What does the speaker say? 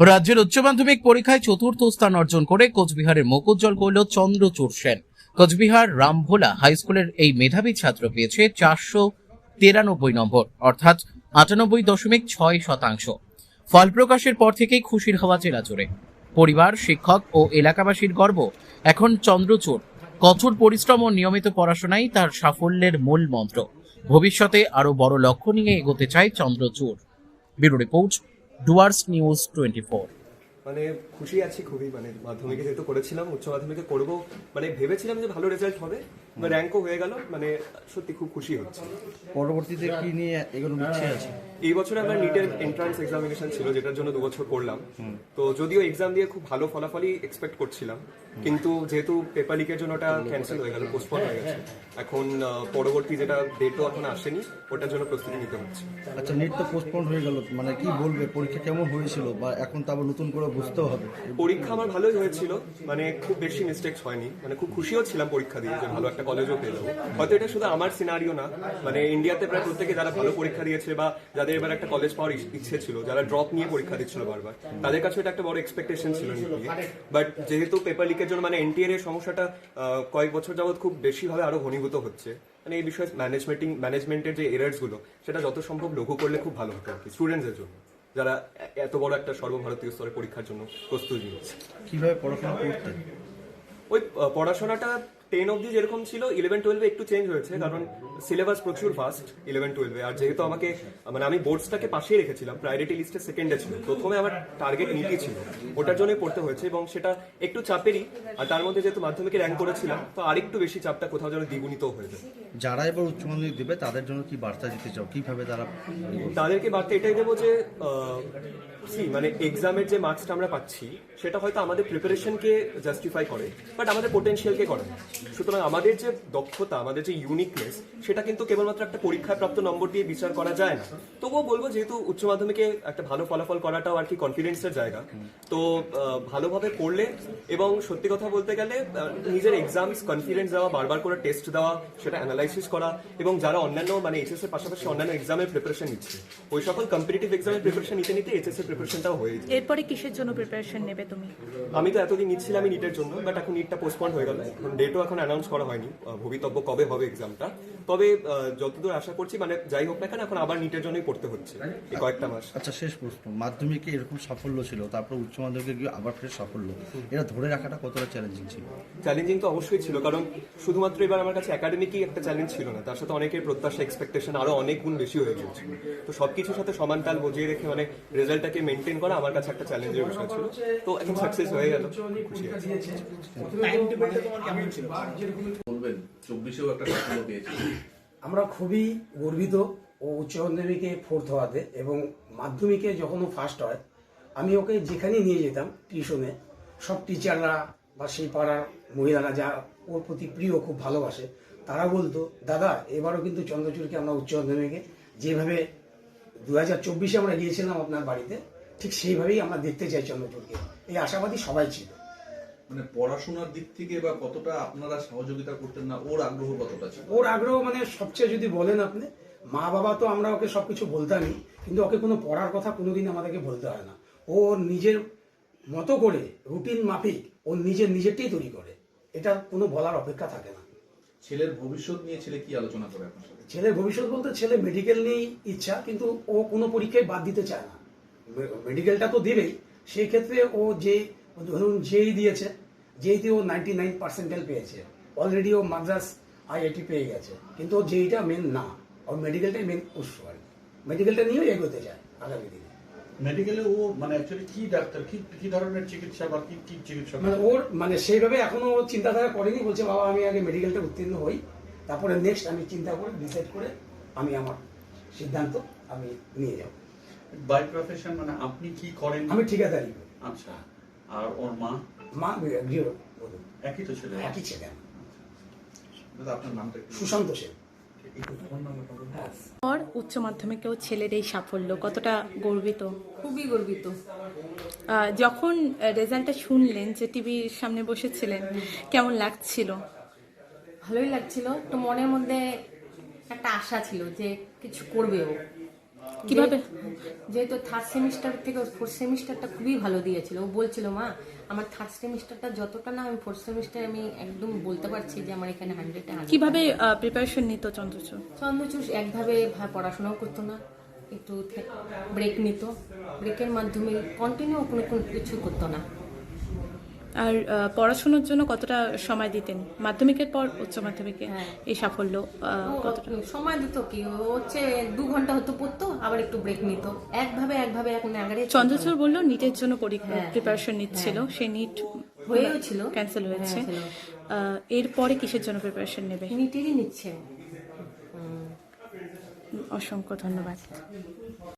রাজ্যের উচ্চ মাধ্যমিক পরীক্ষায় চতুর্থ স্থান অর্জন করে কোচবিহারের মকউজ্জ্বল করল চন্দ্রচূড় সেন। কোচবিহার রামভোলা হাই স্কুলের এই মেধাবী ছাত্র পেয়েছে 493 নম্বর, অর্থাৎ 98.6%। ফল প্রকাশের পর থেকেই খুশির হওয়া জেলা জুড়ে। পরিবার, শিক্ষক ও এলাকাবাসীর গর্ব। এখন চন্দ্রচূড় কঠোর পরিশ্রম ও নিয়মিত পড়াশোনাই তার সাফল্যের মূল মন্ত্র। ভবিষ্যতে আরো বড় লক্ষ্য নিয়ে এগোতে চায় Chandrachud. Bureau report, Dooars news 24। মানে খুশি আছি খুবই, মানে মাধ্যমিকে যেহেতু করেছিলাম, উচ্চ মাধ্যমিকে করবো, মানে ভেবেছিলাম যে ভালো রেজাল্ট হবে, র্যাঙ্কও হয়ে গেল, মানে সত্যি খুব খুশি হচ্ছে। পরবর্তীতে কি নিয়ে এগোনোর ইচ্ছে আছে? এই বছরে আমার নিটের এন্ট্রান্স এক্সামিনেশন ছিল, যেটার জন্য 2 বছর করলাম। তো যদিও এক্সাম দিয়ে খুব ভালো ফলাফলই এক্সপেক্ট করছিলাম, কিন্তু যেহেতু পেপার লিকের জন্য ওটা ক্যান্সেল হয়ে গেল, পোস্টপোন হয়ে গেছে। এখন পরবর্তী যেটা ডেটও এখন আসেনি, ওটার জন্য প্রস্তুতি নিতে হচ্ছে। আচ্ছা, নিট তো পোস্টপোন হয়ে গেল, মানে কি বলবে, পরীক্ষা কেমন হয়েছিল, বা এখন তো আবার নতুন করে বুঝতেও হবে? পরীক্ষা আমার ভালোই হয়েছিল, মানে খুব বেশি মিস্টেক্স হয়নি, মানে খুব খুশিও ছিলাম পরীক্ষা দিয়ে যে ভালো একটা কলেজও পেয়ে যাবো। হয়তো এটা শুধু আমার সিনারিও না, মানে ইন্ডিয়াতে প্রায় প্রত্যেকে যারা ভালো পরীক্ষা দিয়েছে বা যাদের এবার একটা কলেজ পাওয়ার ইচ্ছে ছিল, যারা ড্রপ নিয়ে পরীক্ষা দিচ্ছিল বারবার, তাদের কাছে এটা একটা বড় এক্সপেকটেশন ছিল নিয়ে। বাট যেহেতু পেপার লিকের জন্য মানে এনটিএর এর সমস্যাটা কয়েক বছর যাবৎ খুব বেশিভাবে আরো ঘনীভূত হচ্ছে, মানে এই বিষয়ে ম্যানেজমেন্টের যে এরার্স গুলো, সেটা যত সম্ভব লঘু করলে খুব ভালো হতো আর কি, স্টুডেন্টসদের জন্য যারা এত বড় একটা সর্বভারতীয় স্তরে পরীক্ষার জন্য প্রস্তুতি নিচ্ছে। কিভাবে পড়াশোনা করতে? ওই পড়াশোনাটা 10 অবধি যেরকম ছিল, 11-12 একটু চেঞ্জ হয়েছে, কারণ সিলেবাস প্রচুর ফাস্ট 11-12। আর যেহেতু আমাকে মানে আমি বোর্ডসটাকে পাশেই রেখেছিলাম, প্রায়োরিটি লিস্টে সেকেন্ডে ছিল, প্রথমে আমার টার্গেট নীতি ছিল, ওটার জন্যই পড়তে হয়েছে, এবং সেটা একটু চাপেরই। আর তার মধ্যে যেহেতু মাধ্যমিকে র্যাঙ্ক করেছিলাম, তো আরেকটু বেশি চাপটা কোথাও যেন দ্বিগুণিত হয়ে যায়। যারা এবার উচ্চ মাধ্যমিক দেবে তাদের জন্য কি বার্তা দিতে চাও, কিভাবে তারা? তাদেরকে বার্তা এটাই দেবো যে মানে এক্সামের যে মার্কসটা আমরা পাচ্ছি, সেটা হয়তো আমাদের প্রিপারেশনকে জাস্টিফাই করে, বাট আমাদের পোটেনশিয়ালকে করে না। সুতরাং আমাদের যে দক্ষতা, আমাদের যে ইউনিকনেস, সেটা কিন্তু কেবলমাত্র একটা পরীক্ষায় প্রাপ্ত নম্বর দিয়ে বিচার করা যায় না। তবুও বলবো, যেহেতু উচ্চ মাধ্যমিকে একটা ভালো ফলাফল করাটাও আর কি কনফিডেন্সের জায়গা, তো ভালোভাবে পড়লে এবং সত্যি কথা বলতে গেলে নিজের এক্সামস কনফিডেন্স দেওয়া, বারবার করে টেস্ট দেওয়া, সেটা অ্যানালাইসিস করা, এবং যারা অন্যান্য মানে এইচএস এর পাশাপাশি অন্যান্য এক্সামের প্রিপারেশন নিচ্ছে, ওই সকল কম্পিটিটিভ এক্সামের প্রিপারেশন নিতে নিতে এইচএস এর প্রিপারেশনটাও হয়ে যায়। এরপরে কিসের জন্য প্রিপারেশন নেবে তুমি? আমি তো এতদিন নিচ্ছিলাম নিটের জন্য, বাট এখন নিটটা পোস্টপন্ড হয়ে গেল, এখন ডেটও এখন অ্যানাউন্স করা হয়নি, ভবিতব্য কবে হবে এক্সামটা। তবে যতদূর আশা করছি, মানে যাই হোক না কেন, এখন আবার নিটের জন্যই পড়তে হচ্ছে এই কয়েকটা মাস। আচ্ছা, শেষ প্রশ্ন, মাধ্যমিকে এরকম সাফল্য ছিল, তারপর উচ্চ মাধ্যমিকে গিয়ে আবার ফের সাফল্য, এটা ধরে রাখাটা কতটা চ্যালেঞ্জিং ছিল? চ্যালেঞ্জিং তো অবশ্যই ছিল, কারণ শুধুমাত্র এবার আমার কাছে একাডেমিকই একটা চ্যালেঞ্জ ছিল না, তার সাথে অনেকের প্রত্যাশা, এক্সপেকটেশন আরো অনেক গুণ বেশি হয়ে গিয়েছিল। তো সবকিছুর সাথে সমান তাল বজিয়ে রেখে মানে রেজাল্টটাকে মেনটেন করা আমার কাছে একটা চ্যালেঞ্জের বিষয় ছিল। তো এখন সাকসেস হয়ে গেল, খুশি আছি। বলবেন 24-এও একটা সাফল্য পেয়েছি। আমরা খুবই গর্বিত ও উচ্চ মাধ্যমিকে 4th হওয়াতে, এবং মাধ্যমিকে যখন ও ফার্স্ট হয়, আমি ওকে যেখানে নিয়ে যেতাম টিউশনে, সব টিচাররা বা সেই পাড়ার মহিলারা যা ওর প্রতি প্রিয়, খুব ভালোবাসে, তারা বলতো, দাদা এবারও কিন্তু চন্দ্রচূড়কে আমরা উচ্চ মাধ্যমিকে যেভাবে 2024-এ আমরা গিয়েছিলাম আপনার বাড়িতে, ঠিক সেইভাবেই আমরা দেখতে চাই চন্দ্রচূড়কে। এই আশাবাদী সবাই ছিল। মানে পড়াশোনার দিক থেকে বা কতটা আপনারা সহযোগিতা করতেন, না ওর আগ্রহ কতটা ছিল? ওর আগ্রহ মানে সবচেয়ে যদি বলেন আপনি, মা বাবা তো আমরা ওকে সবকিছু বলতামই, কিন্তু ওকে কোনো পড়ার কথা কোনোদিন আমাদেরকে বলতে হয় না। ও নিজের মতো করে রুটিন মাফিক ও নিজেরটাই তৈরি করে, এটা কোনো বলার অপেক্ষা থাকে না। ছেলের ভবিষ্যৎ নিয়ে ছেলে কি আলোচনা করে আপনার সাথে? ছেলের ভবিষ্যৎ বলতে, ছেলে মেডিকেল নিয়েই ইচ্ছা, কিন্তু ও কোনো পরীক্ষায় বাদ দিতে চায় না, মেডিকেলটা তো দিবেই। সেই ক্ষেত্রে ও যে ধরুন যেই দিয়েছে, যেইতে ও 99% পেয়েছে, অলরেডি ও মাদ্রাস আইআইটি পেয়ে গেছে, কিন্তু ও যেইটা মেন না, ওর মেডিকেলটাই মেন উৎস, আর মেডিকেলটা নিয়েও এগোতে চায় আগামী দিনে। মেডিকেলে ও মানে অ্যাকচুয়ালি কি ডাক্তার, কি ধরনের চিকিৎসা বা কি চিকিৎসা, মানে ওর মানে সেইভাবে এখনো চিন্তাধারা করেনি, বলছে বাবা আমি আগে মেডিকেলটা উত্তীর্ণ হই, তারপরে নেক্সট আমি চিন্তা করে ডিসাইড করে আমি আমার সিদ্ধান্ত আমি নিয়ে যাব। বাই প্রফেশন মানে আপনি কি করেন? আমি ঠিকাদারি করি। আচ্ছা, আর ওর মা? মা গৃহবধূ। একই তো ছেলে? একই ছেলে। দাদা আপনার নামটা একটু? সুশান্ত সেন। আর উচ্চ মাধ্যমিকেও ছেলের এই সাফল্য, কতটা গর্বিত? খুবই গর্বিত। যখন রেজাল্টটা শুনলেন, যে টিভির সামনে বসেছিলেন, কেমন লাগছিল? ভালোই লাগছিল, তো মনের মধ্যে একটা আশা ছিল যে কিছু করবে ও। কিভাবে? যেহেতু থার্ড সেমিস্টার থেকে ফোর্থ সেমিস্টারটা খুবই ভালো দিয়েছিল, ও বলছিল মা আমার থার্ড সেমিস্টারটা যতটা না আমি ফোর্থ সেমিস্টার আমি একদম বলতে পারছি যে আমার এখানে 100-এ 100। কিভাবে প্রিপারেশন নিত চন্দ্রচূড়? চন্দ্রচূড় একভাবে পড়াশোনাও করতো না, একটু ব্রেক নিত, ব্রেকের মাধ্যমে কন্টিনিউ কোনো কিছু করতো না। আর পড়াশোনার জন্য কতটা সময় দিতেন মাধ্যমিকের পর উচ্চ মাধ্যমিকে হ্যাঁ। এই সাফল্য কতটা? সময় দিত কি, ও হচ্ছে 2 ঘন্টা হতো পড়তো, আবার একটু ব্রেক নিত, একভাবে এক নাগারে চন্দ্রচূড় বললো নিটের জন্য হ্যাঁ। প্রিপারেশন নিচ্ছিল, সে নিট হয়েও ছিল, ক্যান্সেল হয়েছে। হ্যাঁ, এরপরে কিসের জন্য প্রিপারেশন নেবে? নিটেরই নিচ্ছে। অসংখ্য ধন্যবাদ।